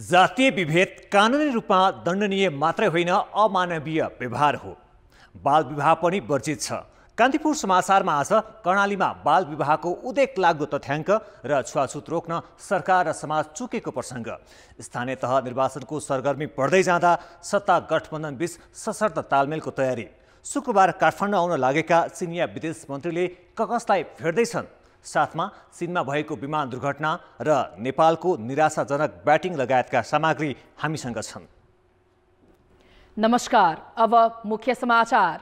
जातीय विभेद कानुनी रूपमा दण्डनीय मात्रै होइन, अमानवीय व्यवहार हो। बाल विवाह पनि वर्जित छ। कान्तिपुर समाचारमा आज कर्णालीमा बाल विवाहको उदेक लाग्दो तथ्याङ्क र छुवाछुत रोक्न सरकार र समाज चुकेको प्रसङ्ग। स्थानीय तह निर्वाचनको सरगर्मी बढ्दै जाँदा सत्ता गठबन्धन बीच सशर्त तालमेलको तयारी। शुक्रबार काठमाडौँ आउन लागेका चिनिया विदेश मन्त्रीले ककसलाई भेट्दैछन्। साथमा चीनमा भएको विमान दुर्घटना र नेपालको निराशाजनक ब्याटिङ लगायतका सामग्री हामीसँग छन्। नमस्कार, अब मुख्य समाचार।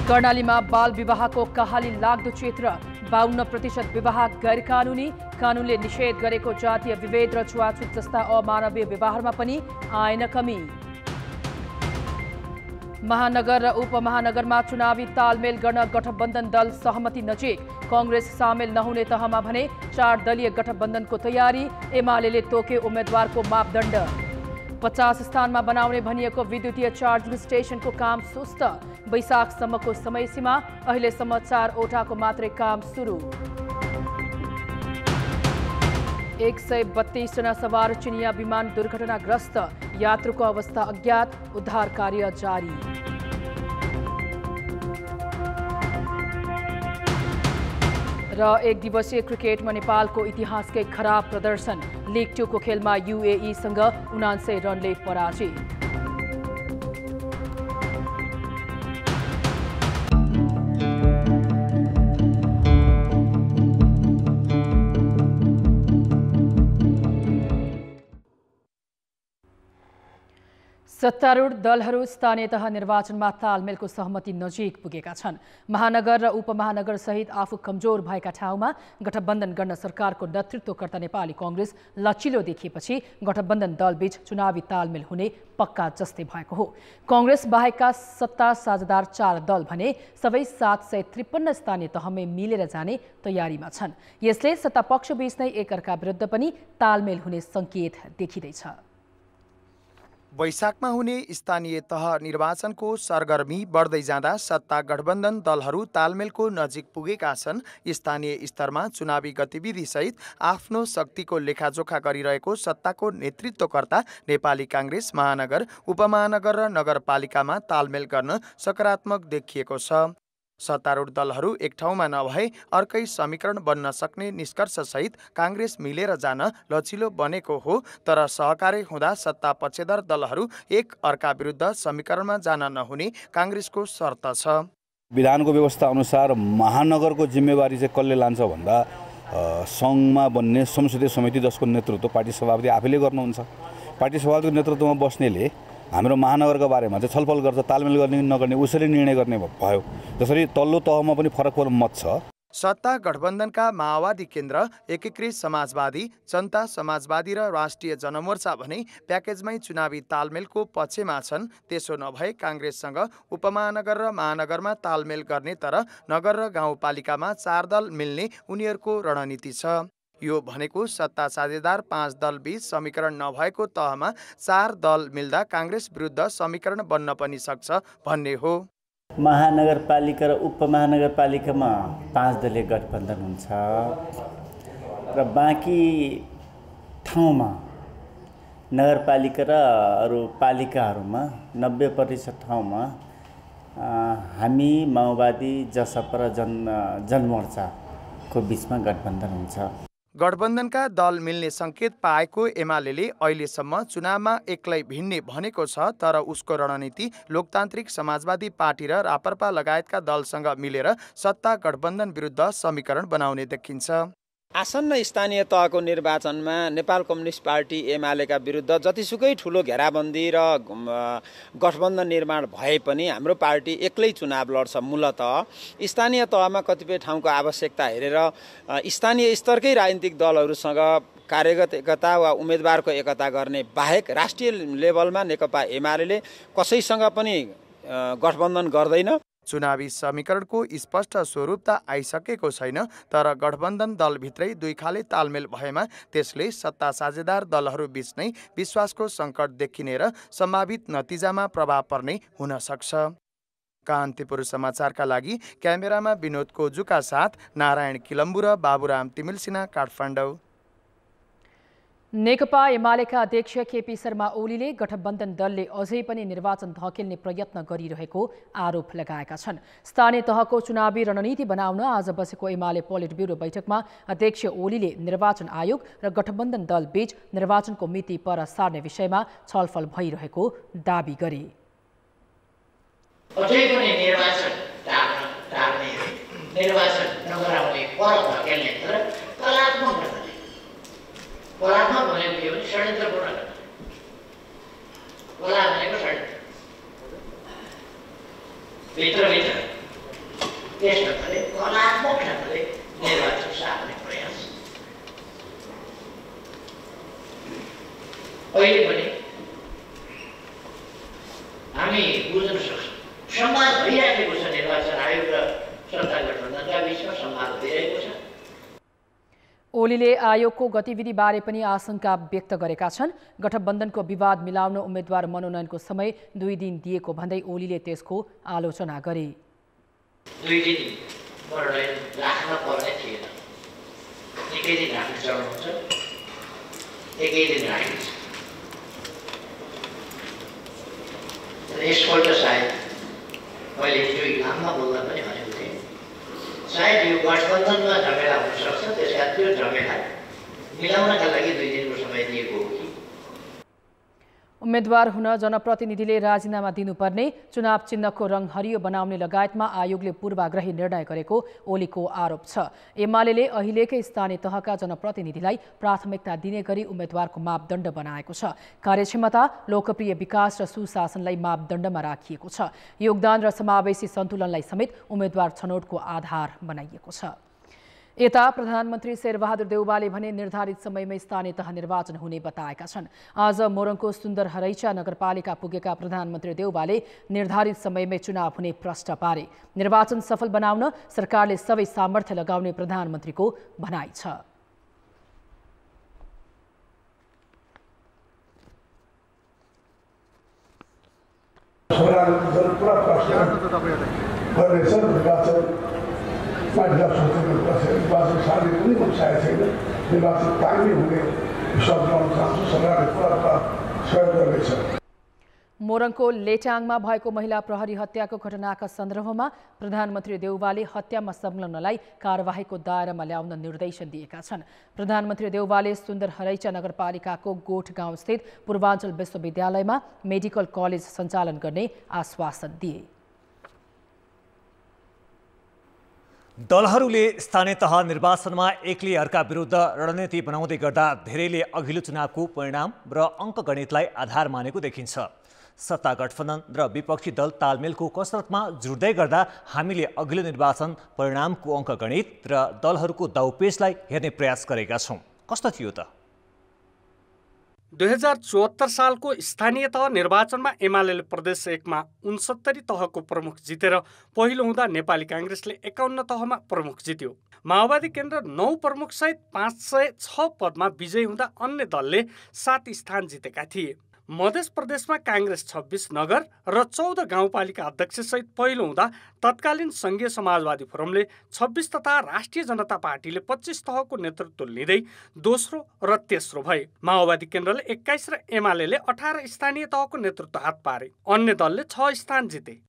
कर्णालीमा बाल विवाहको कहाली लाग्दो चित्र। 52% विवाह गैरकानुनी। कानुनले निषेध गरेको जातीय विभेद र छुवाछुत जस्ता अमानवीय व्यवहारमा पनि आएन कमी। महानगर र उपमहानगरमा चुनावी तालमेल गर्न गठबन्धन दल सहमति नजिक। कांग्रेस सामेल नहुने तहमा भने 4 दलीय गठबन्धनको तयारी। एमाले तोके उम्मेदवारको मापदण्ड। 50 स्थानमा बनाउने भनिएको विद्युतीय चार्जिङ स्टेशनको काम सुस्त। वैशाखसम्मको समय सीमा। अहिलेसम्म 4 वटाको मात्रै काम सुरु। 132 जना सवार चिनिया विमान दुर्घटनाग्रस्त। यात्रुको अवस्था अज्ञात। उद्धार कार्य जारी। र 1 दिवसीय क्रिकेटमा नेपालको इतिहासकै खराब प्रदर्शन। लिग 2 को खेलमा UAE-सँग 79 रनले पराजित। सत्तारूढ दलहरू स्थानीय तह निर्वाचनमा तालमेलको सहमति नजिक पुगेका छन्। महानगर र उपमहानगर सहित आफू कमजोर भएका ठाउँमा गठबन्धन गर्न सरकारको नेतृत्वकर्ता नेपाली कांग्रेस लचिलो देखिएपछि गठबन्धन दलबीच चुनावी तालमेल हुने पक्का जस्तै भएको हो। कांग्रेस बाहेकका सत्ता साझेदार 4 दल भने सबै 753 स्थानीय तहमै मिलेर जाने तयारीमा छन्। यसले सत्तापक्षबीच नै एकअर्का विरुद्ध पनि तालमेल हुने संकेत देखिँदैछ। वैशाखमा हुने स्थानीय तह निर्वाचनको सरगर्मी बढ्दै जाँदा सत्ता गठबन्धन दलहरू तालमेलको नजिक पुगेका छन्। स्थानीय स्तरमा चुनावी गतिविधिसहित आफ्नो शक्तिको लेखाजोखा गरिरहेको सत्ताको नेतृत्वकर्ता नेपाली कांग्रेस महानगर, उपमहानगर र नगरपालिकामा तालमेल गर्न सकारात्मक देखिएको छ। सत्तारूढ दलहरू एक ठाउँमा नभए अर्कै समीकरण बन्न सक्ने निष्कर्षसहित कांग्रेस मिलेर जान लचिलो बनेको हो। तर सहकार्य हुँदा सत्ता पक्षधर दलहरू एक अर्का विरुद्ध समीकरणमा जान नहुने कांग्रेसको शर्त छ। विधानको व्यवस्था अनुसार महानगरको जिम्मेवारी चाहिँ कसले लान्छ भन्दा सङ्घमा बन्ने संसदीय समिति जसको नेतृत्व पार्टी सभापति आफैले गर्नुहुन्छ। पार्टी सभापतिको नेतृत्वमा बस्नेले हाम्रो महानगरको बारेमा चाहिँ छलफल गर्छ, तालमेल गर्ने नगर्ने उसैले निर्णय गर्ने भयो। जसरी तल्लो तहमा पनि फरक मत छ। सत्ता गठबन्धनका माओवादी केन्द्र, एकीकृत समाजवादी, जनता समाजवादी र राष्ट्रिय जनमोर्चा भने प्याकेजमै चुनावी तालमेलको पक्षमा छन्। त्यसो नभए कांग्रेससँग उपमहानगर र महानगरमा तालमेल गर्ने तर नगर र गाउँपालिकामा 4 दल मिल्ने उनीहरूको रणनीति छ। यो भनेको सत्ता साझेदार 5 दल बीच समीकरण नभएको तहमा 4 दल मिल्दा कांग्रेस विरुद्ध समीकरण बन्न पनि सक्छ भन्ने हो। महानगरपालिका र उपमहानगरपालिकामा 5 दलीय गठबन्धन हुन्छ र बाँकी ठाउँमा नगरपालिका र अरू पालिकाहरूमा 90% ठाउँमा हामी माओवादी, जसपा र जनमोर्चाको बीचमा गठबन्धन हुन्छ। गठबन्धनका दल मिल्ने संकेत पाएको एमाले अहिलेसम्म चुनावमा एक्लै भिड्ने भनेको छ। तर उसको रणनीति लोकतान्त्रिक समाजवादी पार्टी र रापरपा लगायतका दलसँग मिलेर सत्ता गठबन्धन विरुद्ध समीकरण बनाउने देखिन्छ। आसन्न स्थानीय तहको निर्वाचनमा नेपाल कम्युनिस्ट पार्टी एमालेका विरुद्ध जतिसुकै ठुलो घेराबन्दी र गठबन्धन निर्माण भए पनि हाम्रो पार्टी एक्लै चुनाव लड्छ। मूलतः स्थानीय तहमा कतिपय ठाउँको आवश्यकता हेरेर स्थानीय स्तरकै राजनीतिक दलहरूसँग कार्यगत एकता वा उम्मेदवारको एकता गर्ने बाहेक राष्ट्रिय लेभलमा नेकपा एमाले कसैसँग पनि गठबन्धन गर्दैन। चुनावी समीकरणको स्पष्ट स्वरूप त आइसकेको छैन। तर गठबन्धन दलभित्रै 2 खाले तालमेल भएमा त्यसले सत्ता साझेदार दलहरू बीच नै विश्वासको सङ्कट देखिने र सम्भावित नतिजामा प्रभाव पर्ने हुन सक्छ। कान्तिपुर समाचारका लागि क्यामेरामा विनोद कोजुका साथ नारायण किलम्बु र बाबुराम तिमिल सिन्हा, काठमाडौँ। नेकपा एमालेका अध्यक्ष केपी शर्मा ओलीले गठबन्धन दलले अझै पनि निर्वाचन धकेल्ने प्रयत्न गरिरहेको आरोप लगाएका छन्। स्थानीय तहको चुनावी रणनीति बनाउन आज बसेको एमाले पोलिट ब्युरो बैठकमा अध्यक्ष ओलीले निर्वाचन आयोग र गठबन्धन दल बीच निर्वाचनको मिति पर सार्ने विषयमा छलफल भइरहेको दाबी गरे। कलात्मक भनेको के हो भने षड्यन्त्रपूर्ण कला भनेको षड्यन्त्र भित्रभित्र त्यस ढङ्गले कलात्मक ढङ्गले निर्वाचन सार्ने प्रयास अहिले पनि हामी बुझ्न सक्छौँ। संवाद भइराखेको छ, निर्वाचन आयोग र सत्ता गठबन्धनका बिचमा संवाद भइरहेको छ। ओलीले आयोगको गतिविधिबारे पनि आशंका व्यक्त गरेका छन्। गठबन्धनको विवाद मिलाउन उम्मेद्वार मनोनयनको समय 2 दिन दिएको भन्दै ओलीले त्यसको आलोचना गरे। 2 दिन मनोनयन राख्न पर्ने थिएन, एकै दिन राख्न चलन हुन्छ, एकै दिन राखिन्छ। यसपल्ट सायद मैले हिजो इलाममा बोल्दा पनि भनेको थिएँ, सायद यो गठबन्धनमा झमेला हुन सक्छ, त्यसका त्यो झमेला मिलाउनका लागि 2 दिनको समय दिएको हो कि उम्मेद्वार हुन जनप्रतिनिधिले राजीनामा दिनुपर्ने, चुनाव चिन्हको रङ हरियो बनाउने लगायतमा आयोगले पूर्वाग्रही निर्णय गरेको ओलीको आरोप छ। एमालेले अहिलेकै स्थानीय तहका जनप्रतिनिधिलाई प्राथमिकता दिने गरी उम्मेद्वारको मापदण्ड बनाएको छ। कार्यक्षमता, लोकप्रिय विकास र सुशासनलाई मापदण्डमा राखिएको छ। योगदान र समावेशी सन्तुलनलाई समेत उम्मेद्वार छनौटको आधार बनाइएको छ। यता प्रधानमन्त्री शेरबहादुर देउवाले भने निर्धारित समयमै स्थानीय तह निर्वाचन हुने बताएका छन्। आज मोरङको सुन्दर हरैचा नगरपालिका पुगेका प्रधानमन्त्री देउवाले निर्धारित समयमै चुनाव हुने प्रश्न पारे। निर्वाचन सफल बनाउन सरकारले सबै सामर्थ्य लगाउने प्रधानमन्त्रीको भनाइ छ। निर्वाचन शान्ति कुनै उठाएको छैन। निर्वाचन कायमै हुने विश्वास गर्न चाहन्छु। सरकारले पुरा सहयोग गर्नेछ। मोरङको लेटाङमा भएको महिला प्रहरी हत्याको घटनाका सन्दर्भमा प्रधानमन्त्री देउवाले हत्यामा संलग्नलाई कारबाहीको दायरामा ल्याउन निर्देशन दिएका छन्। प्रधानमन्त्री देउवाले सुन्दर हरैचा नगरपालिकाको गोठ गाउँस्थित पूर्वाञ्चल विश्वविद्यालयमा मेडिकल कलेज सञ्चालन गर्ने आश्वासन दिए। दलहरूले स्थानीय तह निर्वाचनमा एकले अर्का विरुद्ध रणनीति बनाउँदै गर्दा धेरैले अघिल्लो चुनावको परिणाम र अङ्कगणितलाई आधार मानेको देखिन्छ। सत्ता गठबन्धन र विपक्षी दल तालमेलको कसरतमा जुट्दै गर्दा हामीले अघिल्लो निर्वाचन परिणामको अङ्कगणित र दलहरूको दाउपेचलाई हेर्ने प्रयास गरेका छौँ। कस्तो थियो त? 2074 सालको स्थानीय तह निर्वाचनमा एमालेले प्रदेश 1 मा 69 तहको प्रमुख जितेर पहिलो हुँदा नेपाली काङ्ग्रेसले 51 तहमा प्रमुख जित्यो। माओवादी केन्द्र 9 प्रमुख सहित 506 पदमा विजयी हुँदा अन्य दलले 7 स्थान जितेका थिए। मध्य प्रदेशमा काङ्ग्रेस 26 नगर र 14 गाउँपालिका अध्यक्ष सहित पहिलो हुँदा तत्कालीन संघीय समाजवादी फोरमले 26 तथा राष्ट्रिय जनता पार्टीले 25 तहको नेतृत्व लिँदै दोस्रो र तेस्रो भए। माओवादी केन्द्रले 21 र एमालेले 18 स्थानीय तहको नेतृत्व हात पारे। अन्य दलले 6 स्थान जिते।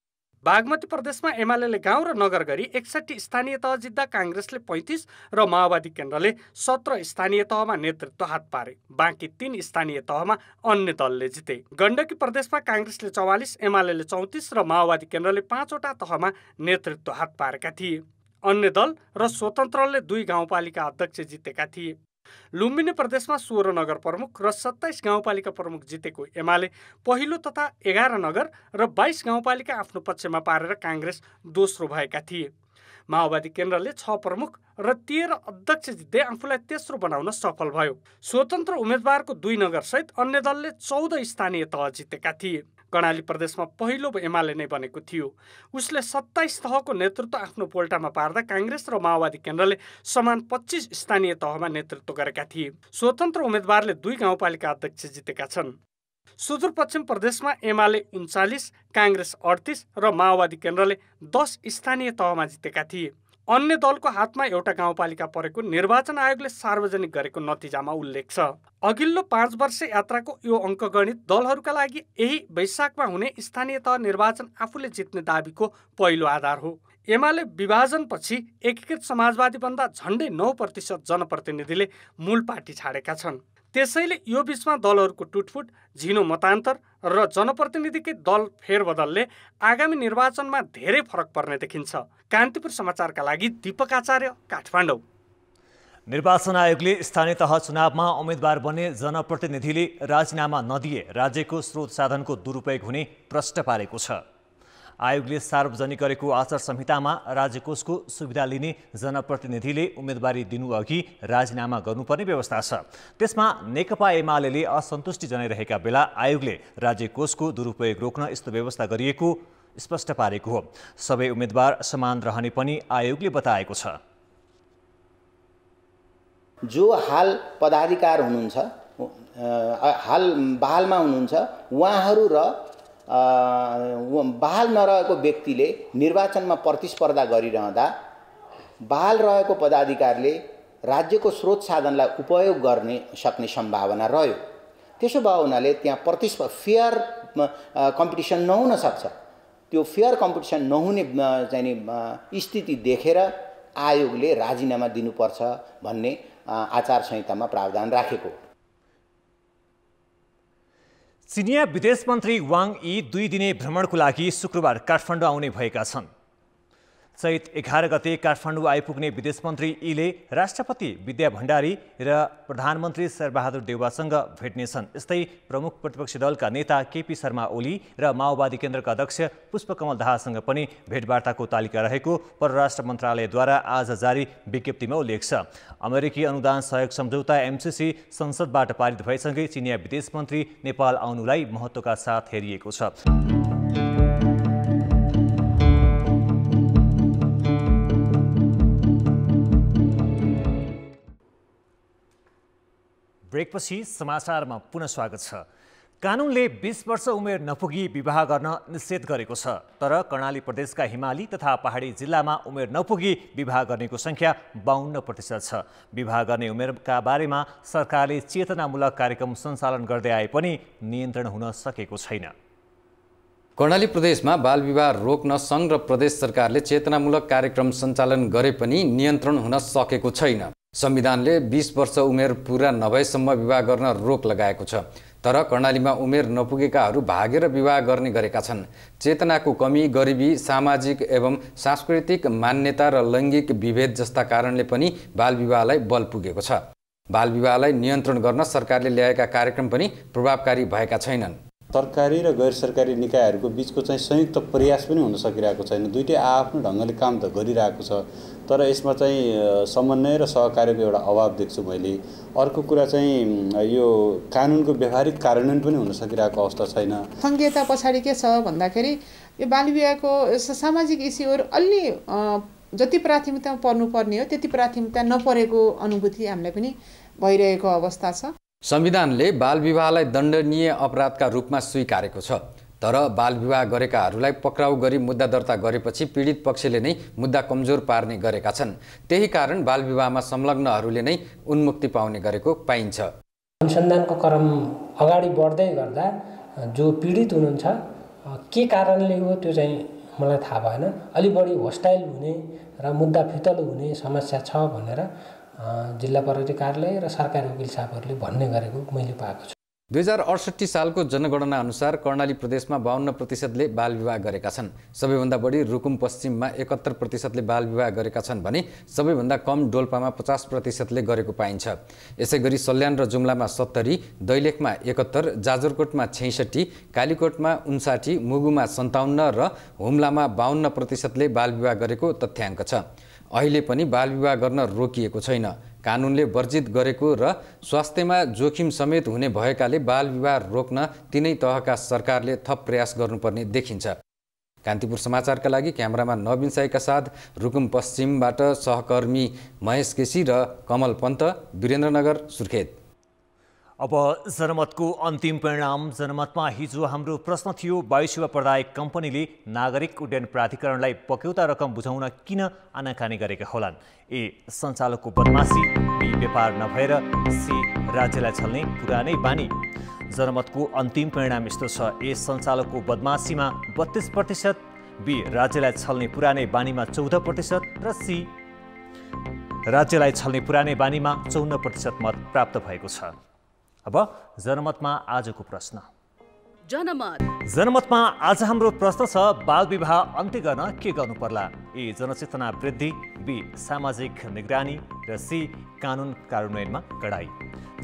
बागमती प्रदेशमा एमालेले गाउँ र नगर गरी 61 स्थानीय तह जित्दा काङ्ग्रेसले 35 र माओवादी केन्द्रले 17 स्थानीय तहमा नेतृत्व हात पारे। बाँकी 3 स्थानीय तहमा अन्य दलले जिते। गण्डकी प्रदेशमा काङ्ग्रेसले 44, एमालेले 34 र माओवादी केन्द्रले 5 वटा तहमा नेतृत्व हात पारेका थिए। अन्य दल र स्वतन्त्रले 2 गाउँपालिका अध्यक्ष जितेका थिए। लुम्बिनी प्रदेशमा 16 नगर प्रमुख र 27 गाउँपालिका प्रमुख जितेको एमाले पहिलो तथा 11 नगर र 22 गाउँपालिका आफ्नो पक्षमा पारेर काङ्ग्रेस दोस्रो भएका थिए। माओवादी केन्द्रले 6 प्रमुख र 13 अध्यक्ष जित्दै आफूलाई तेस्रो बनाउन सफल भयो। स्वतन्त्र उम्मेद्वारको 2 नगर सहित अन्य दलले 14 स्थानीय तह जितेका थिए। कर्णाली प्रदेशमा पहिलो एमाले नै बनेको थियो। उसले 27 तहको नेतृत्व आफ्नो पोल्टामा पार्दा काङ्ग्रेस र माओवादी केन्द्रले समान 25 स्थानीय तहमा नेतृत्व गरेका थिए। स्वतन्त्र उम्मेद्वारले 2 गाउँपालिका अध्यक्ष जितेका छन्। सुदूरपश्चिम प्रदेशमा एमाले 39, काङ्ग्रेस 38 र माओवादी केन्द्रले 10 स्थानीय तहमा जितेका थिए। अन्य दलको हातमा एउटा गाउँपालिका परेको निर्वाचन आयोगले सार्वजनिक गरेको नतिजामा उल्लेख छ। अघिल्लो 5 वर्ष यात्राको यो अङ्कगणित दलहरूका लागि यही वैशाखमा हुने स्थानीय तह निर्वाचन आफूले जित्ने दाबीको पहिलो आधार हो। एमाले विभाजनपछि एकीकृत समाजवादी भन्दा झन्डै 9% जनप्रतिनिधिले मूल पार्टी छाडेका छन्। त्यसैले यो बीचमा दलहरूको टुटफुट, झिनो मतान्तर र जनप्रतिनिधिकै दल फेरबदलले आगामी निर्वाचनमा धेरै फरक पर्ने देखिन्छ। कान्तिपुर समाचारका लागि दीपक आचार्य, काठमाडौँ। निर्वाचन आयोगले स्थानीय तह चुनावमा उम्मेद्वार बन्ने जनप्रतिनिधिले राजीनामा नदिए राज्यको स्रोत साधनको दुरुपयोग हुने प्रश्न पारेको छ। आयोगले सार्वजनिक गरेको आचार संहितामा राज्यकोषको सुविधा लिने जनप्रतिनिधिले उम्मेदवारी दिनुअघि राजीनामा गर्नुपर्ने व्यवस्था छ। त्यसमा नेकपा एमाले असन्तुष्टि जनाइरहेका बेला आयोगले राज्यकोषको दुरुपयोग रोक्न यस्तो व्यवस्था गरिएको स्पष्ट पारेको हो। सबै उम्मेदवार समान रहने पनि आयोगले बताएको छ। जो हाल पदाधिकार हुनुहुन्छ, हाल बहालमा हुनुहुन्छ, उहाँहरू र बहाल नरहेको व्यक्तिले निर्वाचनमा प्रतिस्पर्धा गरिरहँदा बहाल रहेको पदाधिकारीले राज्यको स्रोत साधनलाई उपयोग गर्ने सक्ने सम्भावना रह्यो। त्यसो भए हुनाले त्यहाँ फेयर कम्पिटिसन नहुन सक्छ। त्यो फेयर कम्पिटिसन नहुने चाहिँ स्थिति देखेर आयोगले राजीनामा दिनुपर्छ भन्ने आचार संहितामा प्रावधान राखेको। चिनिया विदेश मन्त्री वाङ यी 2 दिने भ्रमणको लागि शुक्रबार काठमाडौँ आउने भएका छन्। चैत 11 गते काठमाडौँ आइपुग्ने विदेश मन्त्री यीले राष्ट्रपति विद्या भण्डारी र प्रधानमन्त्री शेरबहादुर देउवासँग भेट्नेछन्। यस्तै प्रमुख प्रतिपक्षी दलका नेता केपी शर्मा ओली र माओवादी केन्द्रका अध्यक्ष पुष्पकमल दाहालसँग पनि भेटवार्ताको तालिका रहेको परराष्ट्र मन्त्रालयद्वारा आज जारी विज्ञप्तिमा उल्लेख छ। अमेरिकी अनुदान सहयोग सम्झौता एमसीसी संसदबाट पारित भएसँगै चिनिया विदेश मन्त्री नेपाल आउनुलाई महत्त्वका साथ हेरिएको छ। ब्रेकपछि समाचारमा पुनः स्वागत छ। कानुनले 20 वर्ष उमेर नपुगी विवाह गर्न निषेध गरेको छ, तर कर्णाली प्रदेशका हिमाली तथा पहाडी जिल्लामा उमेर नपुगी विवाह गर्नेको सङ्ख्या 52% छ। विवाह गर्ने उमेरका बारेमा सरकारले चेतनामूलक कार्यक्रम सञ्चालन गर्दै आए पनि नियन्त्रण हुन सकेको छैन। कर्णाली प्रदेशमा बाल विवाह रोक्न सङ्घ र प्रदेश सरकारले चेतनामूलक कार्यक्रम सञ्चालन गरे पनि नियन्त्रण हुन सकेको छैन। संविधानले 20 वर्ष उमेर पुरा नभएसम्म विवाह गर्न रोक लगाएको छ, तर कर्णालीमा उमेर नपुगेकाहरू भागेर विवाह गर्ने गरेका छन्। चेतनाको कमी, गरिबी, सामाजिक एवं सांस्कृतिक मान्यता र लैङ्गिक विभेद जस्ता कारणले पनि बाल विवाहलाई बल पुगेको छ। बाल विवाहलाई नियन्त्रण गर्न सरकारले ल्याएका कार्यक्रम पनि प्रभावकारी भएका छैनन्। सरकारी र गैर सरकारी निकायहरूको बिचको चाहिँ संयुक्त प्रयास पनि हुन सकिरहेको छैन। दुईटै आफ्नो ढङ्गले काम त गरिरहेको छ, तर यसमा चाहिँ समन्वय र सहकार्यको एउटा अभाव देख्छु मैले। अर्को कुरा चाहिँ यो कानुनको व्यावहारिक कार्यान्वयन पनि हुन सकिरहेको अवस्था छैन। सङ्घीयता पछाडि के छ भन्दाखेरि यो बाल विवाहको सामाजिक इस्युहरू अलि जति प्राथमिकता पर्नुपर्ने हो त्यति प्राथमिकता नपरेको अनुभूति हामीलाई पनि भइरहेको अवस्था छ। संविधानले बाल विवाहलाई दण्डनीय अपराधका रूपमा स्वीकारेको छ, तर बाल विवाह गरेकाहरूलाई पक्राउ गरी मुद्दा दर्ता गरेपछि पीडित पक्षले नै मुद्दा कमजोर पार्ने गरेका छन्। त्यही कारण बाल विवाहमा संलग्नहरूले नै उन्मुक्ति पाउने गरेको पाइन्छ। अनुसन्धानको क्रम अगाडि बढ्दै गर्दा जो पीडित हुनुहुन्छ के कारणले हो त्यो चाहिँ मलाई थाहा भएन। अलि बढी होस्टाइल हुने र मुद्दा फितलो हुने समस्या छ भनेर जिल्ला प्रहरी कार्यालय र सरकारी वकिल साहबहरूले भन्ने गरेको मैले पाएको छु। 2068 सालको जनगणना अनुसार कर्णाली प्रदेशमा 52%ले बाल विवाह गरेका छन्। सबैभन्दा बढी रुकुम पश्चिममा 71%ले बाल विवाह गरेका छन् भने सबैभन्दा कम डोल्पामा 50%ले गरेको पाइन्छ। यसैगरी सल्यान र जुम्लामा 70, दैलेखमा 71, जाजरकोटमा 66, कालीकोटमा 59, मुगुमा 57 र हुम्लामा 52%ले बाल विवाह गरेको तथ्याङ्क छ। अहिले पनि बाल विवाह गर्न रोकिएको छैन। कानुनले वर्जित गरेको र स्वास्थ्यमा जोखिम समेत हुने भएकाले बाल विवाह रोक्न तीनै तहका सरकारले थप प्रयास गर्नुपर्ने देखिन्छ। कान्तिपुर समाचारका लागि क्यामेरामा नवीन साईका साथ रुकुम पश्चिमबाट सहकर्मी महेश केसी र कमल पन्त, वीरेन्द्रनगर, सुर्खेत। अब जनमतको अन्तिम परिणाम। जनमतमा हिजो हाम्रो प्रश्न थियो, वायुसेवा प्रदायक कम्पनीले नागरिक उड्डयन प्राधिकरणलाई पक्यौता रकम बुझाउन किन आनाकानी गरेका होलान्? ए. सञ्चालकको बदमासी, बी. व्यापार नभएर, सी. राज्यलाई छल्ने पुरानै बानी। जनमतको अन्तिम परिणाम यस्तो छ, ए. सञ्चालकको बदमासीमा 32%, बी. राज्यलाई छल्ने पुरानै बानीमा 14% र सी. राज्यलाई छल्ने पुरानै बानीमा 54% मत प्राप्त भएको छ। अब जनमतमा आजको प्रश्न। जनमतमा आज हाम्रो प्रश्न छ, बाल विवाह अन्त्य गर्न के गर्नु पर्ला? ए. जनचेतना वृद्धि, बी. सामाजिक निगरानी र सी. कानुन कार्यान्वयनमा कडाई।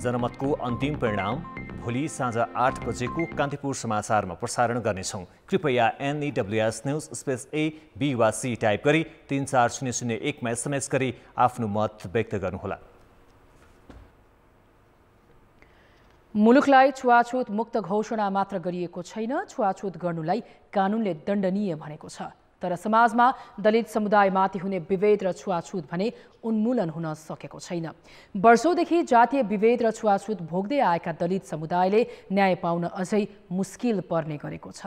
जनमतको अन्तिम परिणाम भोलि साँझ 8 बजेको कान्तिपुर समाचारमा प्रसारण गर्नेछौँ। कृपया NEWS news space A, B वा C टाइप गरी 34001 मा SMS गरी आफ्नो मत व्यक्त गर्नुहोला। मुलुकलाई छुवाछुत मुक्त घोषणा मात्र गरिएको छैन, छुवाछुत गर्नुलाई कानुनले दण्डनीय भनेको छ। तर समाजमा दलित समुदायमाथि हुने विभेद र छुवाछुत भने उन्मूलन हुन सकेको छैन। वर्षौंदेखि जातीय विभेद र छुवाछुत भोग्दै आएका दलित समुदायले न्याय पाउन अझै मुस्किल पर्ने गरेको छ।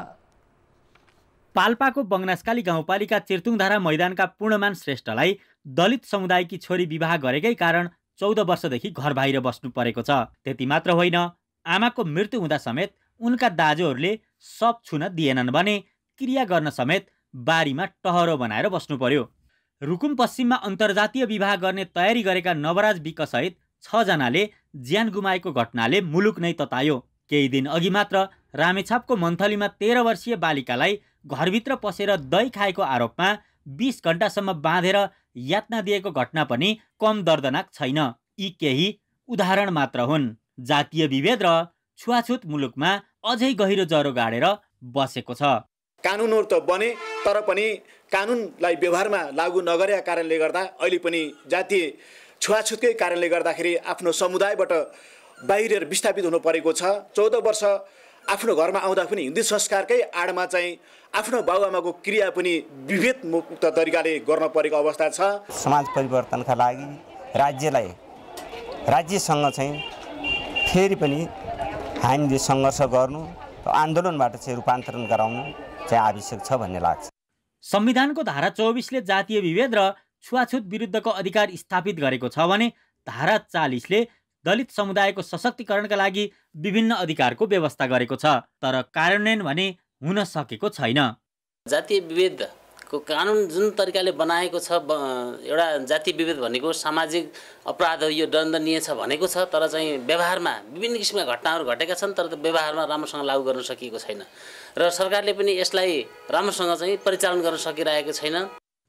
पाल्पाको बङ्गनासकाली गाउँपालिका चिर्तुङधारा मैदानका पूर्णमान श्रेष्ठलाई दलित समुदायकी छोरी विवाह गरेकै कारण 14 वर्षदेखि घर बाहिर बस्नु परेको छ। त्यति मात्र होइन, आमाको मृत्यु हुँदा समेत उनका दाजुहरूले शव छुन दिएनन् भने क्रिया गर्न समेत बारीमा टहरो बनाएर बस्नु पर्यो। रुकुम पश्चिममा अन्तर्जातीय विवाह गर्ने तयारी गरेका नवराज विकसहित 6 जनाले ज्यान गुमाएको घटनाले मुलुक नै ततायो। केही दिन अघि मात्र रामेछापको मन्थलीमा 13 वर्षीय बालिकालाई घरभित्र पसेर दही खाएको आरोपमा 20 घण्टासम्म बाँधेर यातना दिएको घटना पनि कम दर्दनाक छैन। यी केही उदाहरण मात्र हुन्। जातीय विभेद र छुवाछुत मुलुकमा अझै गहिरो जरो गाडेर बसेको छ। कानुनहरू त बने, तर पनि कानुनलाई व्यवहारमा लागू नगरेका कारणले गर्दा अहिले पनि जातीय छुवाछुतकै कारणले गर्दाखेरि आफ्नो समुदायबाट बाहिर विस्थापित हुनु परेको छ। 14 वर्ष आफ्नो घरमा आउँदा पनि हिन्दू संस्कारकै आडमा चाहिँ आफ्नो बाबुआमाको क्रिया पनि विभेद मुक्त तरिकाले गर्न परेको अवस्था छ। समाज परिवर्तनका लागि राज्यसँग चाहिँ फेरि पनि हामीले सङ्घर्ष गर्नु, आन्दोलनबाट चाहिँ रूपान्तरण गराउनु चाहिँ आवश्यक छ भन्ने लाग्छ। संविधानको धारा 24ले जातीय विभेद र छुवाछुत विरुद्धको अधिकार स्थापित गरेको छ भने धारा 40ले दलित समुदायको सशक्तिकरणका लागि विभिन्न अधिकारको व्यवस्था गरेको छ, तर कार्यान्वयन भने हुन सकेको छैन। जातीय विभेदको कानुन जुन तरिकाले बनाएको छ, एउटा जातीय विभेद भनेको सामाजिक अपराध हो, यो दण्डनीय छ भनेको छ, तर चाहिँ व्यवहारमा विभिन्न किसिमका घटनाहरू घटेका छन्, तर व्यवहारमा राम्रोसँग लागू गर्न सकिएको छैन र सरकारले पनि यसलाई राम्रोसँग चाहिँ परिचालन गर्न सकिरहेको छैन।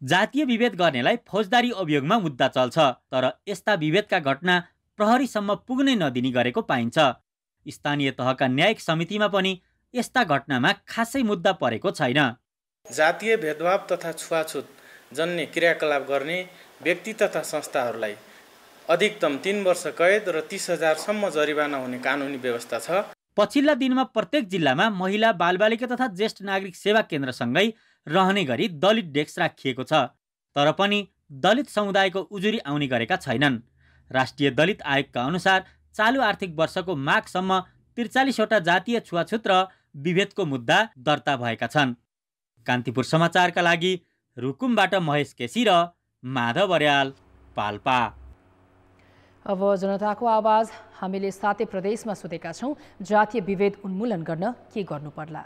जातीय विभेद गर्नेलाई फौजदारी अभियोगमा मुद्दा चल्छ, तर यस्ता विभेदका घटना प्रहरीसम्म पुग्नै नदिने गरेको पाइन्छ। स्थानीय तहका न्यायिक समितिमा पनि यस्ता घटनामा खासै मुद्दा परेको छैन। जातीय भेदभाव तथा छुवाछुत जन्य क्रियाकलाप गर्ने व्यक्ति तथा संस्थाहरूलाई अधिकतम 3 वर्ष कैद र 30,000 सम्म जरिवाना हुने कानुनी व्यवस्था छ। पछिल्ला दिनमा प्रत्येक जिल्लामा महिला, बालबालिका तथा ज्येष्ठ नागरिक सेवा केन्द्रसँगै रहने गरी दलित डेस्क राखिएको छ, तर पनि दलित समुदायको उजुरी आउने गरेका छैनन्। राष्ट्रिय दलित आयोगका अनुसार चालु आर्थिक वर्षको माघसम्म 43वटा जातीय छुवाछुत र विभेदको मुद्दा दर्ता भएका छन्। कान्तिपुर समाचारका लागि रुकुमबाट महेश केसी र माधव अर्याल, पाल्पा। अब जनताको आवाज। हामीले 7 प्रदेशमा सोधेका छौँ, जातीय विभेद उन्मूलन गर्न के गर्नु पर्ला?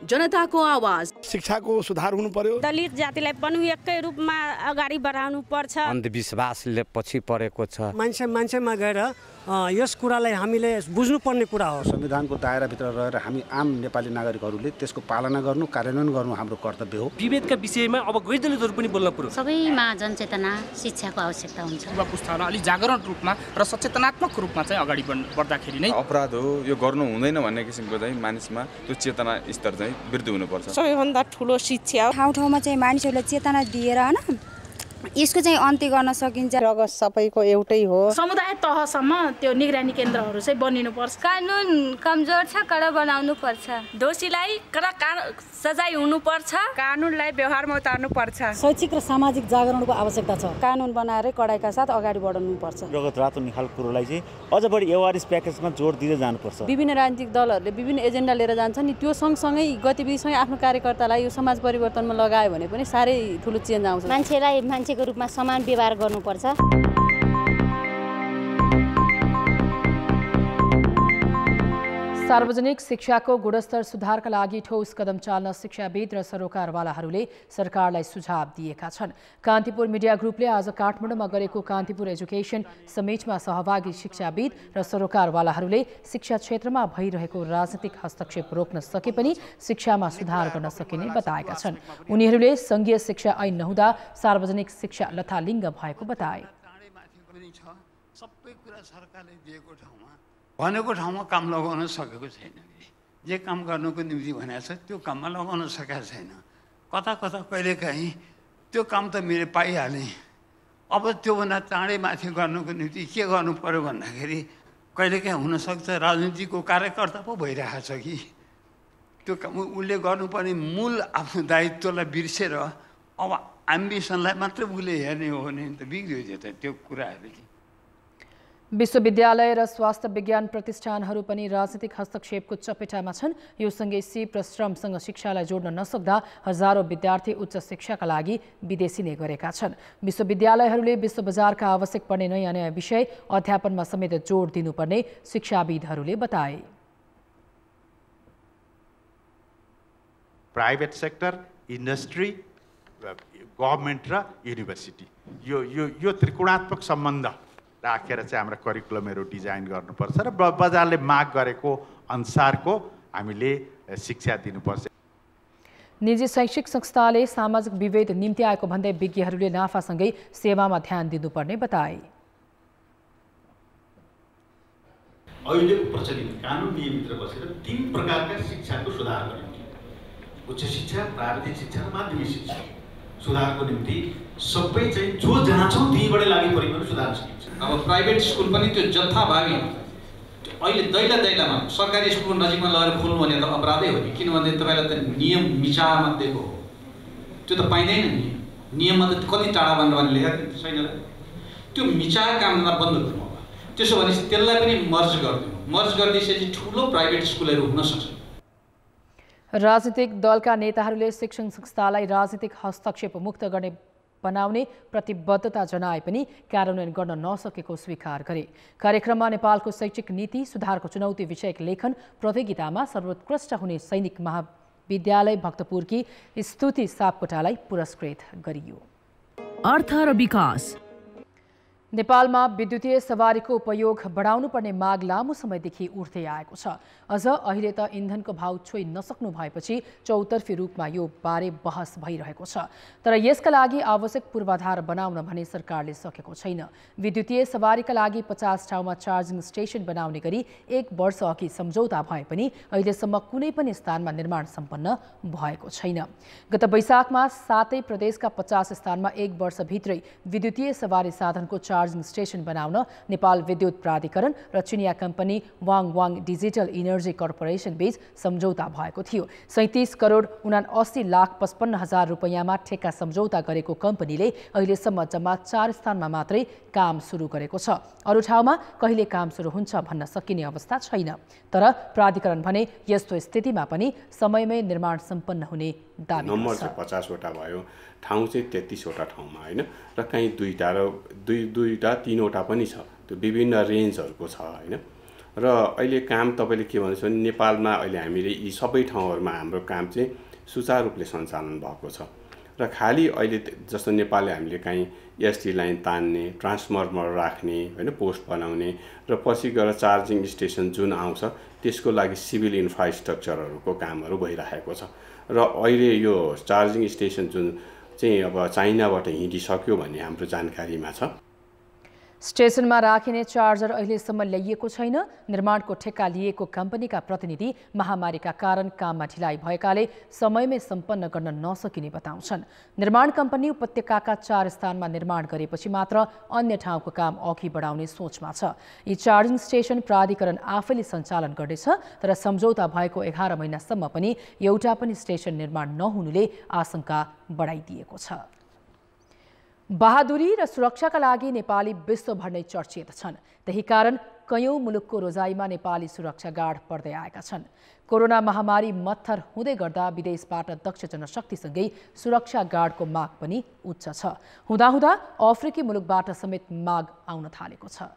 जनताको आवाज। शिक्षाको सुधार हुनु पर्यो। दलित जातिलाई पनि एकै रूपमा अगाडि बढाउनु पर्छ। अन्धविश्वासले पछि परेको छ। मान्छेमा गएर यस कुरालाई हामीले बुझ्नुपर्ने कुरा हो। संविधानको दायराभित्र रहेर हामी आम नेपाली नागरिकहरूले त्यसको पालना गर्नु, कार्यान्वयन गर्नु हाम्रो कर्तव्य हो। विभेदका विषयमा अब गैर दलितहरू पनि बोल्न पर्यो। सबैमा जनचेतना, शिक्षाको आवश्यकता हुन्छ। युवा पुस्तालाई अलि जागरण रूपमा र सचेतनात्मक रूपमा चाहिँ अगाडि बढ्दाखेरि नै अपराध हो, यो गर्नु हुँदैन भन्ने किसिमको चाहिँ मानिसमा त्यो चेतना स्तर चाहिँ वृद्धि हुनुपर्छ। सबैभन्दा ठुलो शिक्षा हो। ठाउँ ठाउँमा चाहिँ मानिसहरूलाई चेतना दिएर हैन यसको चाहिँ अन्त्य गर्न सकिन्छ। रगत सबैको एउटै हो। समुदाय तहसम्म त्यो निगरानी केन्द्रहरू चाहिँ बनिनुपर्छ। कानुन कमजोर छ, कडा बनाउनु पर्छ। दोषीलाई कडा सजाय हुनुपर्छ। कानुनलाई व्यवहारमा उतार्नु पर्छ। शैक्षिक र सामाजिक जागरणको आवश्यकता छ। कानुन बनाएर कडाइका साथ अगाडि बढाउनु पर्छ। रगत रातो निखाल कुरोलाई चाहिँ अझ बढी एवारेज प्याकेजमा जोड दिँदै जानुपर्छ। विभिन्न राजनीतिक दलहरूले विभिन्न एजेन्डा लिएर जान्छन् नि, त्यो सँगसँगै गतिविधिसँगै आफ्नो कार्यकर्तालाई यो समाज परिवर्तनमा लगायो भने पनि साह्रै ठुलो चेन्ज आउँछ। मान्छेलाई मान्छेको रूपमा समान व्यवहार गर्नुपर्छ। सार्वजनिक शिक्षाको गुणस्तर सुधारका लागि ठोस कदम चाल्न शिक्षाविद र सरोकारवालाहरूले सरकारलाई सुझाव दिएका छन्। कान्तिपुर मिडिया ग्रुपले आज काठमाडौँमा गरेको कान्तिपुर एजुकेसन समिटमा सहभागी शिक्षाविद र सरोकारवालाहरूले शिक्षा क्षेत्रमा भइरहेको राजनीतिक हस्तक्षेप रोक्न सके पनि शिक्षामा सुधार गर्न सकिने बताएका छन्। उनीहरूले सङ्घीय शिक्षा ऐन नहुँदा सार्वजनिक शिक्षा लथालिङ्ग भएको बताए। भनेको ठाउँमा काम लगाउन सकेको छैन। जे काम गर्नुको निम्ति भनेको छ त्यो काममा लगाउन सकेको छैन। कता कता कहिलेकाहीँ त्यो काम त मैले पाइहालेँ, अब त्योभन्दा चाँडै माथि गर्नुको निम्ति के गर्नु पर्यो भन्दाखेरि कहिलेकाहीँ हुनसक्छ राजनीतिको कार्यकर्ता पो भइरहेको छ कि त्यो उसले गर्नुपर्ने मूल आफ्नो दायित्वलाई बिर्सेर अब एम्बिसनलाई मात्रै उसले हेर्ने हो भने त बिग्रियो त्यो कुराहरू चाहिँ। विश्वविद्यालय र स्वास्थ्य विज्ञान प्रतिष्ठानहरू पनि राजनीतिक हस्तक्षेपको चपेटामा छन्। यो सँगै सिप र श्रमसँग शिक्षालाई जोड्न नसक्दा हजारौं विद्यार्थी उच्च शिक्षाका लागि विदेशी नै गरेका छन्। विश्वविद्यालयहरूले विश्व बजारका आवश्यक पर्ने नयाँ नयाँ विषय अध्यापनमा समेत जोड दिनुपर्ने शिक्षाविदहरूले बताए। प्राइभेट सेक्टर, इन्डस्ट्री, गभर्मेन्ट र युनिभर्सिटी यो त्रिकोणात्मक सम्बन्ध राखेर चाहिँ हाम्रो करिकुलमहरू डिजाइन गर्नुपर्छ र बजारले माग गरेको अनुसारको हामीले शिक्षा दिनुपर्छ। निजी शैक्षिक संस्थाले सामाजिक विभेद निम्ति आएको भन्दै विज्ञहरूले नाफासँगै सेवामा ध्यान दिनुपर्ने बताए। अहिलेको प्रचलित कानुन नियमभित्र बसेर 3 प्रकारका शिक्षाको सुधार गरिन्छ। उच्च शिक्षा, प्राविधिक शिक्षा र माध्यमिक शिक्षा सुधारको निम्ति सबै चाहिँ जो जहाँ छौँ त्यहीँबाट लागि परेको पनि सुधार सकिन्छ। अब प्राइभेट स्कुल पनि त्यो जथाभावी अहिले दैलामा सरकारी स्कुलको नजिकमा लगेर खोल्नु भने त अपराधै हो नि, किनभने तपाईँलाई त नियम मिचामा दिएको हो, त्यो त पाइँदैन नि। नियममा त कति टाढा भन्नु लेखेको छैन र त्यो मिचाएको कामलाई बन्द गर्नु होला। त्यसो भनेपछि त्यसलाई पनि मर्ज गरिदिनु, मर्ज गरिदिएपछि ठुलो प्राइभेट स्कुलहरू हुन सक्छ। राजनीतिक दलका नेताहरूले शिक्षण संस्थालाई राजनीतिक हस्तक्षेप मुक्त गर्ने बनाउने प्रतिबद्धता जनाए पनि कार्यान्वयन गर्न नसकेको स्वीकार गरे। कार्यक्रममा नेपालको शैक्षिक नीति सुधारको चुनौती विषयक लेखन प्रतियोगितामा सर्वोत्कृष्ट हुने सैनिक महाविद्यालय भक्तपुरकी स्तुति सापकोटालाई पुरस्कृत गरियो। अर्थ र विकास। नेपालमा विद्युतीय सवारीको उपयोग बढाउनु पर्ने माग लामो समयदेखि उठ्दै आएको छ। अझ अहिले त इन्धनको भाव छोइ नसक्नु भएपछि चौतर्फी रूपमा यो बारे बहस भइरहेको छ। तर यसका लागि आवश्यक पूर्वाधार बनाउन भने सरकारले सकेको छैन। विद्युतीय सवारीका लागि 50 ठाउँमा चार्जिङ स्टेसन बनाउने गरी 1 वर्ष अघि सम्झौता भए पनि अहिलेसम्म कुनै पनि स्थानमा निर्माण सम्पन्न भएको छैन। गत वैशाखमा 7 प्रदेशका 50 स्थानमा 1 वर्षभित्रै विद्युतीय सवारी साधनको चार्जिङ स्टेसन बनाउन नेपाल विद्युत प्राधिकरण र चिनिया company Wang digital energy corporation बीच सम्झौता भएको थियो। 37 करोड 79,55,000 रुपैयाँमा ठेक्का सम्झौता गरेको कम्पनीले अहिलेसम्म जम्मा 4 स्थानमा मात्रै काम सुरु गरेको छ। अरू ठाउँमा कहिले काम सुरु हुन्छ भन्न सकिने अवस्था छैन। तर प्राधिकरण भने यस्तो स्थितिमा पनि समयमै निर्माण सम्पन्न हुने दाबी छ। नम्बर चाहिँ 50 वटा भयो, ठाउँ चाहिँ 33 वटा ठाउँमा हैन, र कहीँ 2टा 3 वटा पनि छ। त्यो विभिन्न रेन्जहरूको छ हैन। र अहिले काम तपाईले के भन्नुहुन्छ भने नेपालमा अहिले हामीले यी सबै ठाउँहरुमा हाम्रो काम चाहिँ सुचारू रूपले सञ्चालन भएको छ। र खाली अहिले जस्तो नेपालले हामीले कहीँ एसटी लाइन तान्ने, ट्रान्सफर्मर राख्ने हैन, पोस्ट बनाउने र पछि गएर चार्जिङ स्टेसन जुन आउँछ त्यसको लागि सिभिल इन्फ्रास्ट्रक्चरहरूको कामहरू भइरहेको छ। र अहिले यो चार्जिङ स्टेसन जुन चाहिँ अब चाइनाबाट हिँडिसक्यो भन्ने हाम्रो जानकारीमा छ। स्टेसनमा राखिने चार्जर अहिलेसम्म ल्याइएको छैन। निर्माणको ठेक्का लिएको कम्पनीका प्रतिनिधि महामारीका कारण काममा ढिलाइ भएकाले समयमै सम्पन्न गर्न नसकिने बताउँछन्। निर्माण कम्पनी उपत्यकाका 4 स्थानमा निर्माण गरेपछि मात्र अन्य ठाउँको काम अघि बढाउने सोचमा छ। यी चार्जिङ स्टेसन प्राधिकरण आफैले सञ्चालन गर्नेछ, तर सम्झौता भएको 11 महिनासम्म पनि एउटा पनि स्टेसन निर्माण नहुनुले आशंका बढाइदिएको छ। बहादुरी र सुरक्षाका लागि नेपाली विश्वभर नै चर्चित छन्। त्यही कारण कयौं मुलुकको रोजाइमा नेपाली सुरक्षा गार्ड पर्दै आएका छन्। कोरोना महामारी मत्थर हुँदै गर्दा विदेशबाट दक्ष जनशक्तिसँगै सुरक्षा गार्डको माग पनि उच्च छ। हुँदाहुँदा अफ्रिकी मुलुकबाट समेत माग आउन थालेको छ।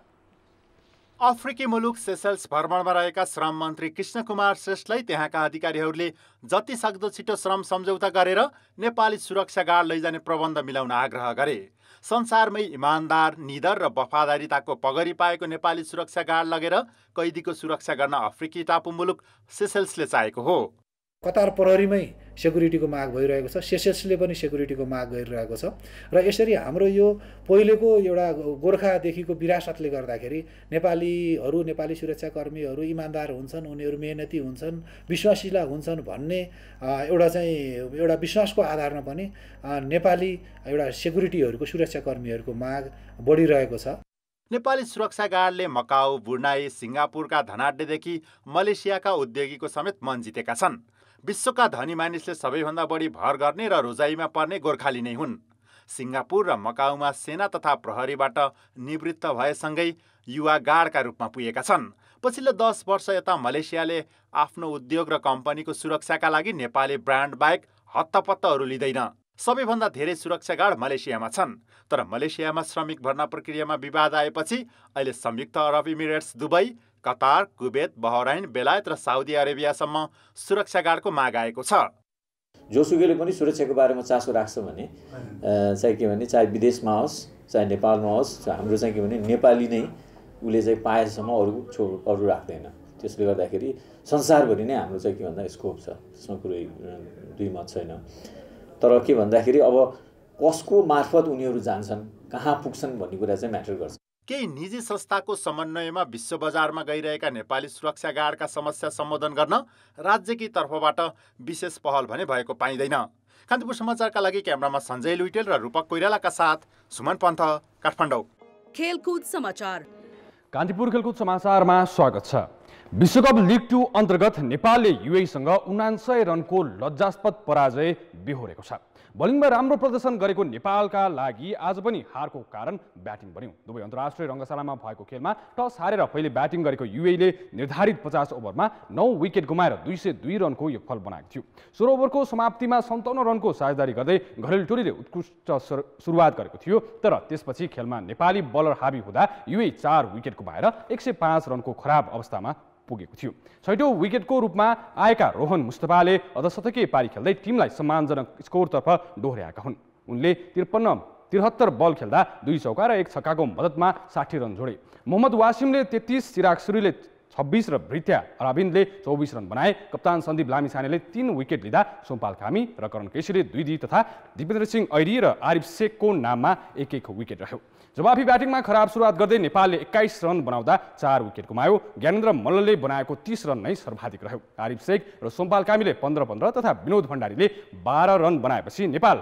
अफ्रिकी मुलुक सेसेल्स भ्रमणमा रहेका श्रम मन्त्री कृष्ण कुमार श्रेष्ठलाई त्यहाँका अधिकारीहरूले जति सक्दो छिटो श्रम सम्झौता गरेर नेपाली सुरक्षा गार्ड लैजाने प्रबन्ध मिलाउन आग्रह गरे। संसारमै इमानदार, निडर र वफादारीताको पगरी पाएको नेपाली सुरक्षा गार्ड लगेर कैदीको सुरक्षा गर्न अफ्रिकी टापु मुलुक सेसेल्सले चाहेको हो। कतार प्रहरीमै सेक्युरिटीको माग भइरहेको छ, सेसेल्सले पनि सेक्युरिटीको माग गरिरहेको छ र यसरी हाम्रो यो पहिलेको एउटा गोर्खादेखिको विरासतले गर्दाखेरि नेपालीहरू, नेपाली सुरक्षाकर्मीहरू इमानदार हुन्छन्, उनीहरू मेहनती हुन्छन्, विश्वासिला हुन्छन् भन्ने एउटा विश्वासको आधारमा पनि नेपाली एउटा सेक्युरिटीहरूको सुरक्षाकर्मीहरूको माग बढिरहेको छ। नेपाली सुरक्षा गार्डले मकाउ, ब्रुनाई, सिङ्गापुरका धनाढ्यदेखि मलेसियाका उद्योगीको समेत मन जितेका छन्। विश्वका धनी मानिसले सबैभन्दा बढी भर गर्ने र रोजाइमा पर्ने गोर्खाली नै हुन्। सिङ्गापुर र मकाउमा सेना तथा प्रहरीबाट निवृत्त भएसँगै युवा गार्डका रूपमा पुगेका छन्। पछिल्लो 10 वर्ष यता मलेसियाले आफ्नो उद्योग र कम्पनीको सुरक्षाका लागि नेपाली ब्रान्ड बाहेक हत्तपत्तहरू लिँदैन। सबैभन्दा धेरै सुरक्षा गार्ड मलेसियामा छन्। तर मलेसियामा श्रमिक भर्ना प्रक्रियामा विवाद आएपछि अहिले संयुक्त अरब Emirates, Dubai, Qatar, Kuwait, Bahrain, बेलायत र साउदी अरेबियासम्म सुरक्षा गार्डको माग आएको छ। जोसुकैले पनि सुरक्षाको बारेमा चासो राख्छ भने चाहिँ के भने चाहे विदेशमा होस् चाहे नेपालमा होस्, हाम्रो चाहिँ के भने नेपाली नै उसले चाहिँ पाएसम्म अरू राख्दैन। त्यसले गर्दाखेरि संसारभरि नै हाम्रो चाहिँ के भन्दा स्कोप छ, त्यसमा कुनै दुई मत छैन। तर के भन्दाखेरि अब कसको मार्फत उनीहरू जान्छन्, कहाँ पुग्छन् भन्ने कुरा चाहिँ म्याटर गर्छ। केही निजी संस्थाको समन्वयमा विश्व बजारमा गइरहेका नेपाली सुरक्षा गार्डका समस्या सम्बोधन गर्न राज्यकी तर्फबाट विशेष पहल भने भएको पाइँदैन। कान्तिपुर समाचारका लागि क्यामेरामा सञ्जय लुइटेल र रूपक कोइरालाका साथ सुमन पन्थ, काठमाडौँ। खेलकुद समाचार। कान्तिपुर खेलकुद समाचारमा स्वागत छ। विश्वकप लिग 2 अन्तर्गत नेपालले युएईसँग 79 रनको लज्जास्पद पराजय बेहोरेको छ। बलिङमा राम्रो प्रदर्शन गरेको नेपालका लागि आज पनि हारको कारण ब्याटिङ बन्यो। दुवै अन्तर्राष्ट्रिय रङ्गशालामा भएको खेलमा टस हारेर पहिले ब्याटिङ गरेको युएईले निर्धारित 50 ओभरमा 9 विकेट गुमाएर 202 रनको योगफल बनाएको थियो। 16 ओभरको समाप्तिमा 57 रनको साझेदारी गर्दै घरेलु टोलीले उत्कृष्ट सुरुवात गरेको थियो। तर त्यसपछि खेलमा नेपाली बलर हाबी हुँदा युएई 4 विकेट गुमाएर 105 रनको खराब अवस्थामा पुगेको थियो। 6औं विकेटको रूपमा आएका रोहन मुस्तफाले अर्धशतकीय पारी खेल्दै टिमलाई सम्मानजनक स्कोरतर्फ डोर्याएका हुन्। उनले 73 बल खेल्दा 2 चौका र 1 छक्काको मद्दतमा 60 रन जोडे। मोहम्मद वासिमले 33, चिराग सुरीले 26 र भृत्या अराविन्दले 24 रन बनाए। कप्तान सन्दीप लामिछानेले 3 विकेट लिँदा सोमपाल कामी र करण केसीले 2 तथा दिपेन्द्र सिंह ऐरी र आरिफ शेखको नाममा 1-1 विकेट रह्यो। जवाफी ब्याटिङमा खराब सुरुवात गर्दै नेपालले 21 रन बनाउँदा 4 विकेट गुमायो। ज्ञानेन्द्र मल्लले बनाएको 30 रन नै सर्वाधिक रह्यो। आरिफ शेख र सोमपाल कामीले 15-15 तथा विनोद भण्डारीले 12 रन बनाएपछि नेपाल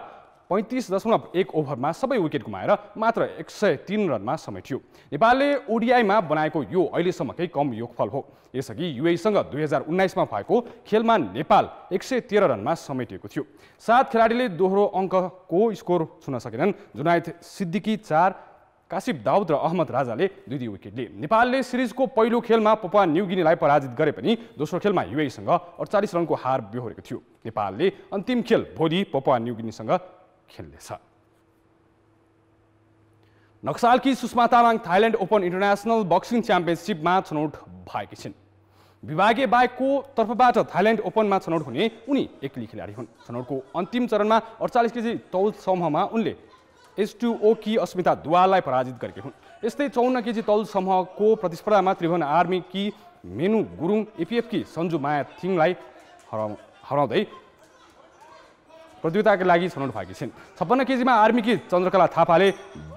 35.1 ओभरमा सबै विकेट गुमाएर मात्र 103 रनमा समेटियो। नेपालले ओडिआईमा बनाएको यो अहिलेसम्मकै कम योगफल हो। यसअघि युएईसँग 2019मा भएको खेलमा नेपाल 113 रनमा समेटिएको थियो। 7 खेलाडीले दोहोरो अङ्कको स्कोर छुन सकेनन्। जुनायद सिद्दिकी 4, कासिफ दाउद र अहमद राजाले 2 विकेट लिए। नेपालले सिरिजको पहिलो खेलमा पपुवा न्युगिनीलाई पराजित गरे पनि दोस्रो खेलमा युएईसँग 48 रनको हार बेहोरेको थियो। नेपालले अन्तिम खेल भोलि पपुवा न्युगिनीसँग खेल्नेछ। नक्सालकी Sushma Tamang Thailand open international boxing च्याम्पियनसिपमा छनौट भएकी छिन्। विभागीय बाहेकको तर्फबाट थाइल्यान्ड ओपनमा छनौट हुने उनी एक्लै खेलाडी हुन्। छनौटको अन्तिम चरणमा 48 केजी तौल समूहमा उनले S2O की अस्मिता दुवाललाई पराजित गरेकी हुन्। यस्तै 54 केजी तौल समूहको प्रतिस्पर्धामा त्रिभुवन आर्मी की मेनु गुरुङ, एपीएफ की सञ्जु माया थिङलाई हराउँदै प्रतियोगिताका लागि छनौट भएकी छिन्। 56 केजीमा आर्मी की चन्द्रकला थापाले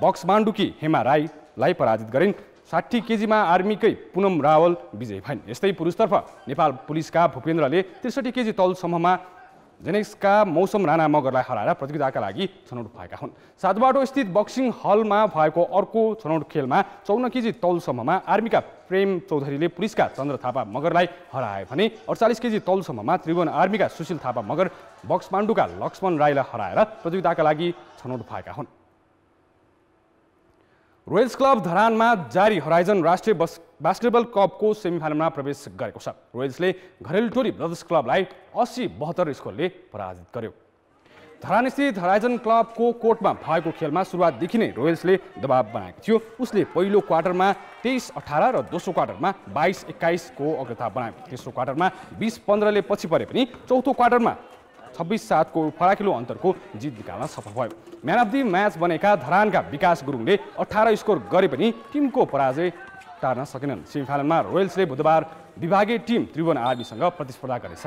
बक्समाण्डुकी हेमा राई, रोयल्सलाई पराजित गरिन्। 60 केजीमा आर्मीकै पुनम रावल विजयी भइन्। यस्तै पुरुषतर्फ नेपाल पुलिसका भूपेन्द्रले 63 केजी तौलसम्ममा जेनेक्सका मौसम राणा मगरलाई हराएर प्रतियोगिताका लागि छनौट भएका हुन्। सातबाटो स्थित बक्सिङ हलमा भएको अर्को छनौट खेलमा 54 केजी तौलसम्ममा आर्मीका प्रेम चौधरीले पुलिसका चन्द्र थापा मगरलाई हराए भने 48 केजी तौलसम्ममा त्रिभुवन आर्मीका सुशील थापा मगर बक्समाण्डुका लक्ष्मण राईलाई हराएर प्रतियोगिताका लागि छनौट भएका हुन्। रोयल्स क्लब धरानमा जारी हराइजन राष्ट्रिय बास्केटबल कपको सेमिफाइनलमा प्रवेश गरेको छ। रोयल्सले घरेलु टोली ब्रदर्स क्लबलाई 80-72 स्कोरले पराजित गर्यो। धरानस्थित हराइजन क्लबको कोर्टमा भएको खेलमा सुरुवातदेखि नै रोयल्सले दबाव बनाएको थियो। उसले पहिलो क्वार्टरमा 23-18 र दोस्रो क्वार्टरमा 22-21 को अग्रता बनायो। तेस्रो क्वार्टरमा 20-15 ले पछि परे पनि चौथो क्वार्टरमा 26-7 को फराकिलो अन्तरको जित निकाल्न सफल भयो। म्यान अफ द म्याच बनेका धरानका विकास गुरुङले 18 स्कोर गरे पनि टिमको पराजय टार्न सकेनन्। सेमिफाइनलमा रोयल्सले बुधबार विभागीय टिम त्रिभुवन आर्मीसँग प्रतिस्पर्धा गर्नेछ।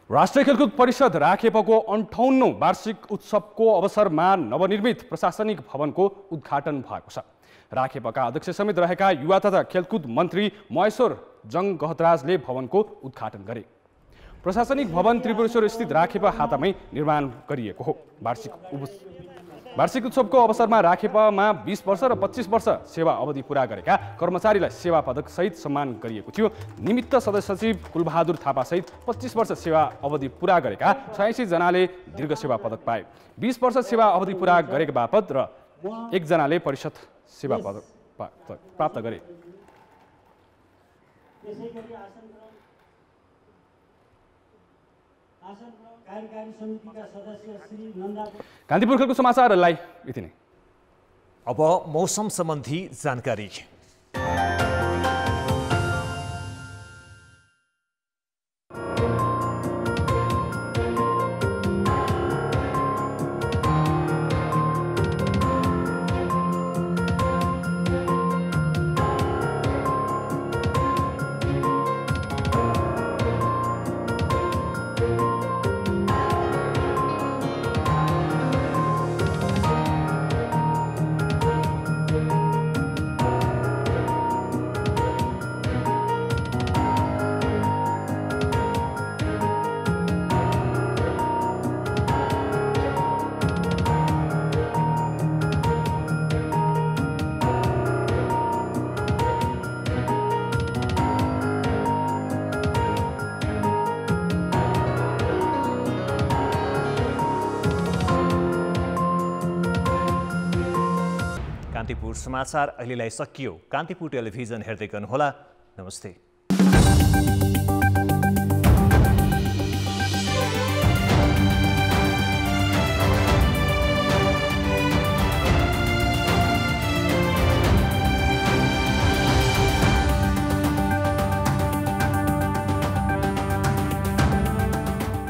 राष्ट्रिय खेलकुद परिषद राखेपको 58औं वार्षिक उत्सवको अवसरमा नवनिर्मित प्रशासनिक भवनको उद्घाटन भएको छ। राखेपका अध्यक्ष समेत रहेका युवा तथा खेलकुद मन्त्री महेश्वर जङ गहतराजले भवनको उद्घाटन गरे। प्रशासनिक भवन त्रिपुरेश्वर स्थित राखेपा हातामै निर्माण गरिएको हो। वार्षिक उत्सवको अवसरमा राखेपामा 20 वर्ष र 25 वर्ष सेवा अवधि पूरा गरेका कर्मचारीलाई सेवा पदक सहित सम्मान गरिएको थियो। निमित्त सदस्य सचिव कुलबहादुर थापा सहित 25 वर्ष सेवा अवधि पूरा गरेका 86 जनाले दीर्घ सेवा पदक पाए। 20 वर्ष सेवा अवधि पूरा गरेका बापत र 1 जनाले परिषद सेवा पदक प्राप्त गरे। कान्तिपुर खेलको समाचारहरूलाई यति नै। अब मौसम सम्बन्धी जानकारी। कान्तिपुर समाचार अहिलेलाई सकियो। कान्तिपुर टेलिभिजन हेर्दै गर्नुहोला। नमस्ते।